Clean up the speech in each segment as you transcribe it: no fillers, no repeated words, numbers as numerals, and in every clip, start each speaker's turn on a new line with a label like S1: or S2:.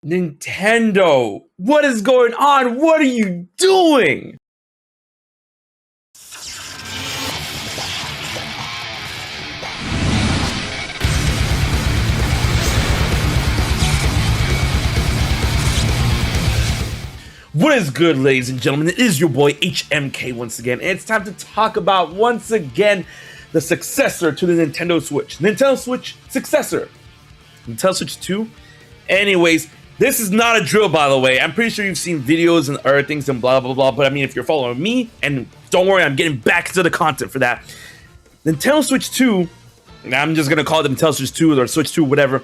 S1: Nintendo, what is going on? What are you doing? What is good, ladies and gentlemen? It is your boy HMK once again, and it's time to talk about, once again, the successor to the Nintendo Switch. Nintendo Switch successor. Nintendo Switch 2? Anyways, this is not a drill, by the way. I'm pretty sure you've seen videos and other things and blah, blah, blah, but I mean, if you're following me, and don't worry, I'm getting back to the content for that. Nintendo Switch 2, and I'm just gonna call it the Nintendo Switch 2 or Switch 2, whatever,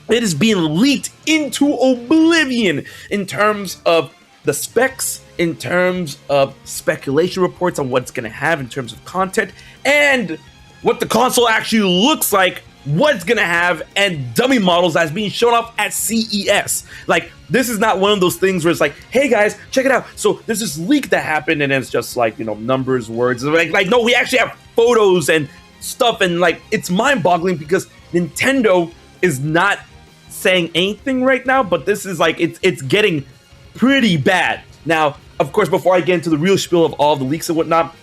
S1: it is being leaked into Oblivion in terms of the specs, in terms of speculation reports on what it's going to have in terms of content, and what the console actually looks like, what it's going to have, and dummy models that's being shown off at CES. Like, this is not one of those things where it's like, hey guys, check it out. So there's this leak that happened, and it's just like, you know, numbers, words. Like no, we actually have photos and stuff, and like, it's mind-boggling because Nintendo is not saying anything right now, but this is like, it's getting pretty bad. Now, of course, before I get into the real spiel of all the leaks and whatnot,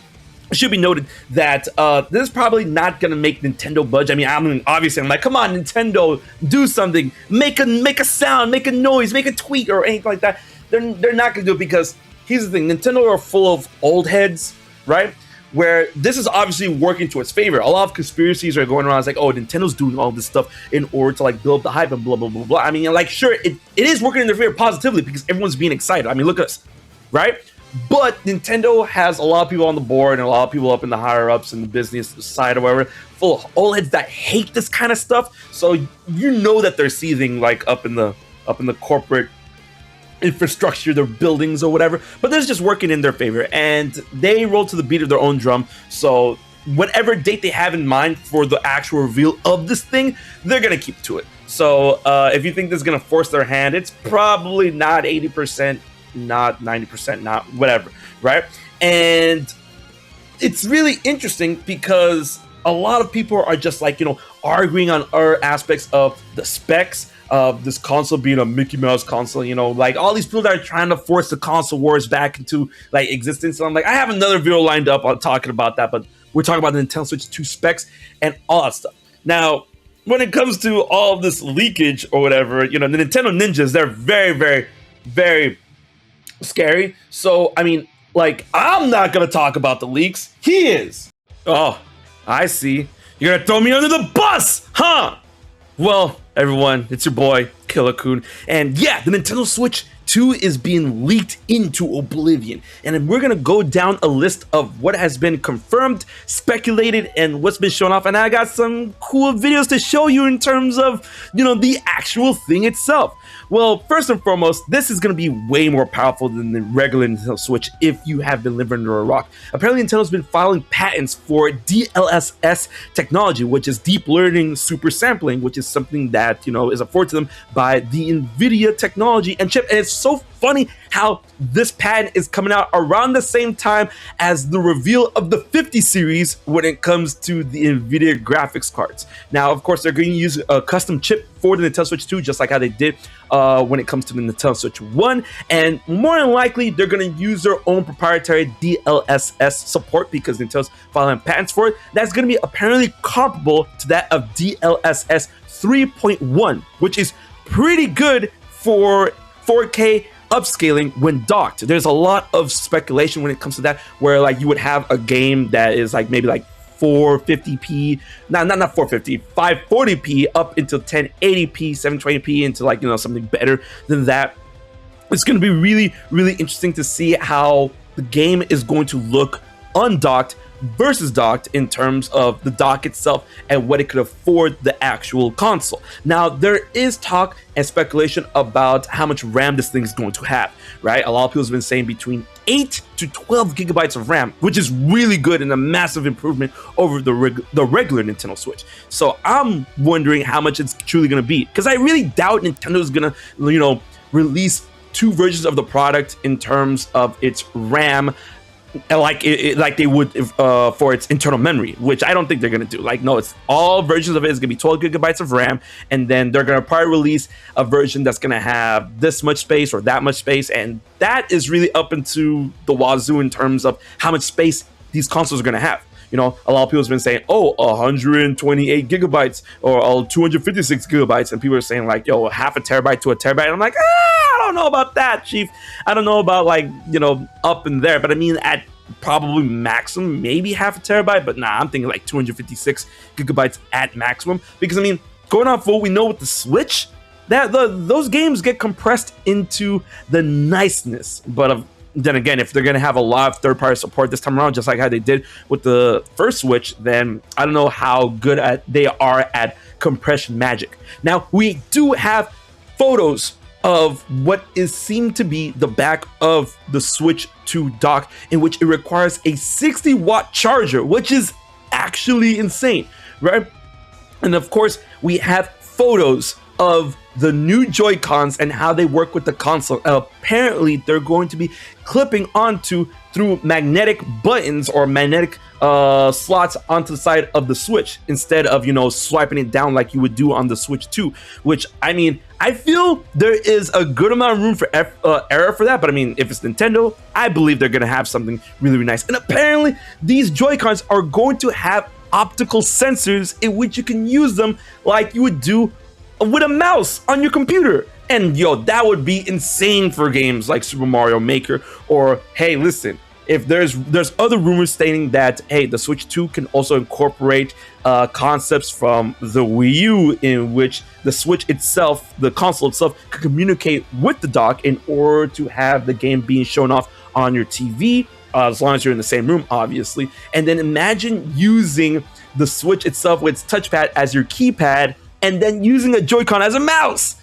S1: it should be noted that this is probably not going to make Nintendo budge. I mean, obviously, I'm like, come on, Nintendo, do something, make a sound, make a noise, make a tweet or anything like that. They're not going to do it because here's the thing: Nintendo are full of old heads, right? Where this is obviously working to its favor. A lot of conspiracies are going around. It's like, oh, Nintendo's doing all this stuff in order to like build up the hype and blah, blah, blah, blah. I mean, like, sure, it is working in their favor positively because everyone's being excited. I mean, look at us, right? But Nintendo has a lot of people on the board and a lot of people up in the higher ups in the business side or whatever, full of old heads that hate this kind of stuff. So you know that they're seething like up in the corporate infrastructure, their buildings or whatever, but this is just working in their favor, and they roll to the beat of their own drum. So whatever date they have in mind for the actual reveal of this thing, they're gonna keep to it. So if you think this is gonna force their hand, it's probably not 80%, not 90%, not whatever, right? And it's really interesting because a lot of people are just like, you know, arguing on other aspects of the specs of this console being a Mickey Mouse console, you know, like all these people that are trying to force the console wars back into like existence. And I'm like, I have another video lined up on talking about that, but we're talking about the Nintendo Switch 2 specs and all that stuff. Now, when it comes to all of this leakage or whatever, you know, the Nintendo ninjas, they're very, very, very scary. So, I mean, like, I'm not going to talk about the leaks. He is. Oh, I see. You're going to throw me under the bus, huh? Well, everyone, it's your boy, Killer Coon, and yeah, the Nintendo Switch 2 is being leaked into Oblivion, and then we're gonna go down a list of what has been confirmed, speculated, and what's been shown off, and I got some cool videos to show you in terms of, you know, the actual thing itself. Well, first and foremost, this is going to be way more powerful than the regular Nintendo Switch if you have been living under a rock. Apparently, Nintendo's been filing patents for DLSS technology, which is deep learning super sampling, which is something that, you know, is afforded to them by the NVIDIA technology and chip. And it's so funny how this patent is coming out around the same time as the reveal of the 50 series when it comes to the NVIDIA graphics cards. Now, of course, they're going to use a custom chip for the Nintendo Switch 2, just like how they did when it comes to the Nintendo Switch 1. And more than likely, they're going to use their own proprietary DLSS support because Nintendo's filing patents for it. That's going to be apparently comparable to that of DLSS 3.1, which is pretty good for 4K upscaling when docked. There's a lot of speculation when it comes to that, where like you would have a game that is like maybe like 450p, not 450, 540p up into 1080p, 720p into like, you know, something better than that. It's going to be really, really interesting to see how the game is going to look undocked versus docked in terms of the dock itself and what it could afford the actual console. Now, there is talk and speculation about how much RAM this thing is going to have, right? A lot of people have been saying between 8 to 12 gigabytes of RAM, which is really good and a massive improvement over the regular Nintendo Switch. So I'm wondering how much it's truly going to be, because I really doubt Nintendo is going to, you know, release two versions of the product in terms of its RAM like they would for its internal memory, which I don't think they're gonna do. Like, no, it's all versions of it is gonna be 12 gigabytes of RAM, and then they're gonna probably release a version that's gonna have this much space or that much space, and that is really up into the wazoo in terms of how much space these consoles are gonna have. You know, a lot of people have been saying, oh, 128 gigabytes or 256 gigabytes, and people are saying like, yo, half a terabyte to a terabyte. And I'm like, I don't know about that, Chief. I don't know about, like, you know, up in there, but I mean, at probably maximum, maybe half a terabyte, but nah, I'm thinking like 256 gigabytes at maximum, because I mean, going off what we know with the Switch, that those games get compressed into the niceness, but then again, if they're going to have a lot of third-party support this time around, just like how they did with the first Switch, then I don't know how good they are at compression magic. Now, we do have photos of what is seen to be the back of the Switch 2 dock, in which it requires a 60-watt charger, which is actually insane, right? And of course, we have photos of the new Joy-Cons and how they work with the console. Apparently, they're going to be clipping onto through magnetic buttons or magnetic slots onto the side of the Switch, instead of, you know, swiping it down like you would do on the Switch 2, which, I mean, I feel there is a good amount of room for error for that, but I mean, if it's Nintendo, I believe they're going to have something really, really nice. And apparently, these Joy-Cons are going to have optical sensors in which you can use them like you would do with a mouse on your computer. And yo, that would be insane for games like Super Mario Maker. Or hey, listen, if there's other rumors stating that, hey, the Switch 2 can also incorporate concepts from the Wii U, in which the Switch itself, the console itself, could communicate with the dock in order to have the game being shown off on your TV, as long as you're in the same room, obviously. And then imagine using the Switch itself with its touchpad as your keypad, and then using a Joy-Con as a mouse.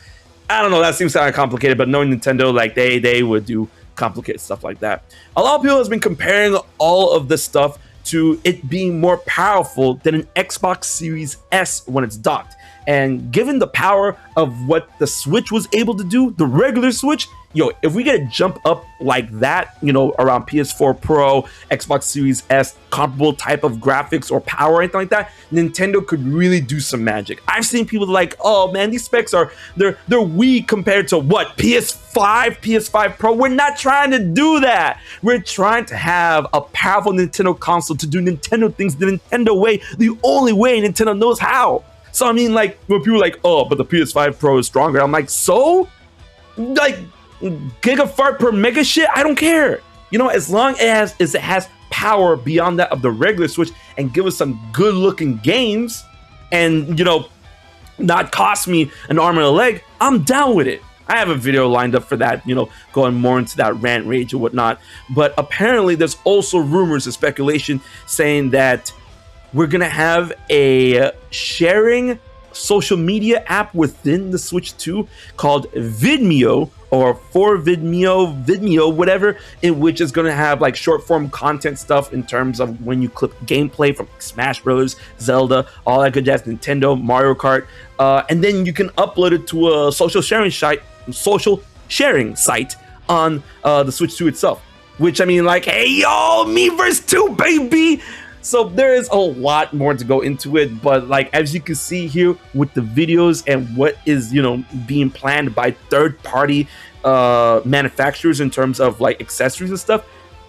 S1: I don't know, that seems kind of complicated, but knowing Nintendo, like, they would do complicated stuff like that. A lot of people have been comparing all of this stuff to it being more powerful than an Xbox Series S when it's docked. And given the power of what the Switch was able to do, the regular Switch, yo, if we get a jump up like that, you know, around PS4 Pro, Xbox Series S, comparable type of graphics or power or anything like that, Nintendo could really do some magic. I've seen people like, oh man, these specs they're weak compared to what, PS5 Pro. We're not trying to do that. We're trying to have a powerful Nintendo console to do Nintendo things the Nintendo way, the only way Nintendo knows how. So I mean, like, when people are like, oh, but the PS5 Pro is stronger, I'm like, so? Like, gigafart per mega shit? I don't care. You know, as long as it has power beyond that of the regular Switch and give us some good looking games and, you know, not cost me an arm and a leg, I'm down with it. I have a video lined up for that, you know, going more into that rant rage and whatnot. But apparently there's also rumors and speculation saying that we're gonna have a sharing social media app within the Switch 2 called Vidmeo, or for Vidmeo, whatever, in which is gonna have like short form content stuff in terms of when you clip gameplay from Smash Brothers, Zelda, all that good jazz, Nintendo, Mario Kart, and then you can upload it to a social sharing site on the Switch 2 itself. Which, I mean, like, hey yo, Miiverse 2, baby. So there is a lot more to go into it, but like, as you can see here with the videos and what is, you know, being planned by third-party manufacturers in terms of like accessories and stuff,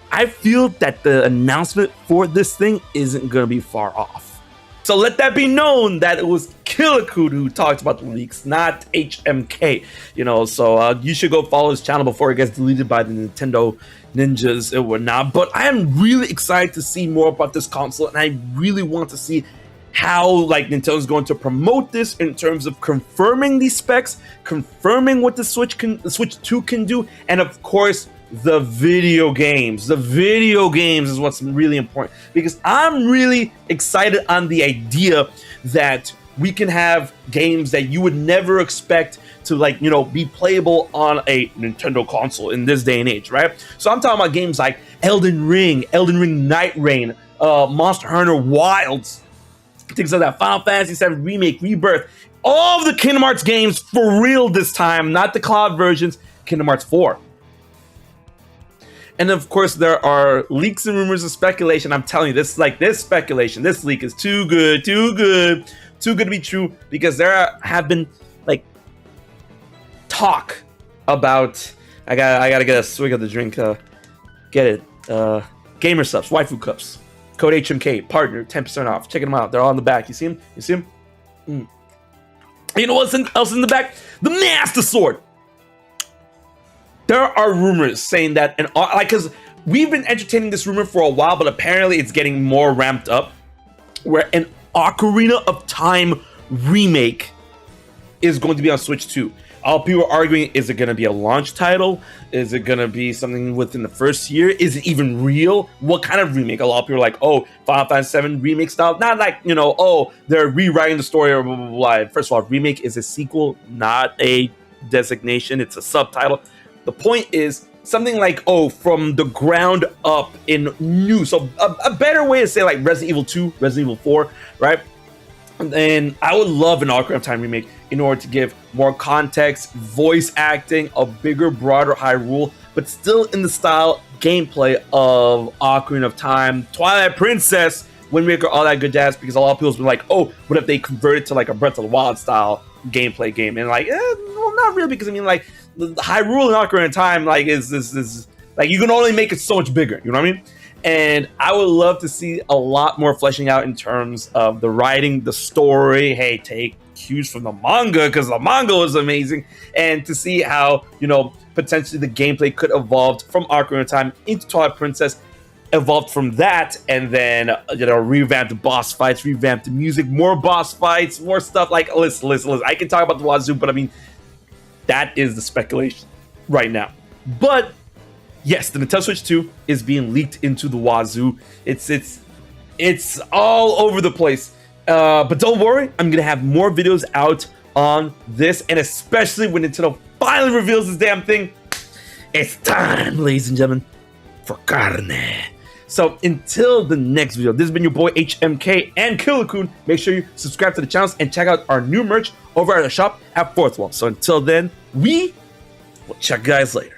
S1: I feel that the announcement for this thing isn't gonna be far off. So let that be known that it was Killacoot who talked about the leaks, not HMK. You know, so you should go follow his channel before it gets deleted by the Nintendo ninjas and whatnot. But I am really excited to see more about this console, and I really want to see how like Nintendo's going to promote this in terms of confirming these specs, confirming what the Switch 2 can do, and of course the video games. The video games is what's really important, because I'm really excited on the idea that we can have games that you would never expect to, like, you know, be playable on a Nintendo console in this day and age, right? So I'm talking about games like Elden Ring Night Rain, Monster Hunter Wilds, things like that, Final Fantasy VII Remake, Rebirth, all of the Kingdom Hearts games for real this time, not the cloud versions, Kingdom Hearts 4. And of course, there are leaks and rumors and speculation. I'm telling you, this speculation, this leak is too good to be true, because there have been like talk about. I gotta get a swig of the drink. Get it. Gamer subs, waifu cups. Code HMK, partner, 10% off. Check them out. They're all in the back. You see them? You see them? You know what's else in the back? The Master Sword. There are rumors saying that, because we've been entertaining this rumor for a while, but apparently it's getting more ramped up, where an Ocarina of Time remake is going to be on Switch 2. All people are arguing, is it going to be a launch title? Is it going to be something within the first year? Is it even real? What kind of remake? A lot of people are like, oh, Final Fantasy VII remake style. Not like, oh, they're rewriting the story or blah, blah, blah. First of all, remake is a sequel, not a designation. It's a subtitle. The point is something like, oh, from the ground up in new. So a better way to say like Resident Evil 2, Resident Evil 4, right? And I would love an Ocarina of Time remake in order to give more context, voice acting, a bigger, broader Hyrule, but still in the style, gameplay of Ocarina of Time, Twilight Princess, Wind Waker, all that good jazz, because a lot of people's been like, oh, what if they converted to like a Breath of the Wild style gameplay game? And like, well, not really, because I mean, like, the Hyrule and Ocarina of Time, like, is like, you can only make it so much bigger, you know what I mean? And I would love to see a lot more fleshing out in terms of the writing, the story. Hey, take cues from the manga, because the manga was amazing. And to see how, potentially the gameplay could evolve from Ocarina of Time into Twilight Princess, evolved from that, and then, revamp the boss fights, revamp the music, more boss fights, more stuff. Like, listen. I can talk about the wazoo, but I mean, that is the speculation right now. But yes, the Nintendo Switch 2 is being leaked into the wazoo. It's all over the place. But don't worry, I'm gonna have more videos out on this, and especially when Nintendo finally reveals this damn thing. It's time, ladies and gentlemen, for carne. So until the next video, this has been your boy HMK and Killer Kun. Make sure you subscribe to the channels and check out our new merch over at the shop at Fourth Wall. So until then, we will check you guys later.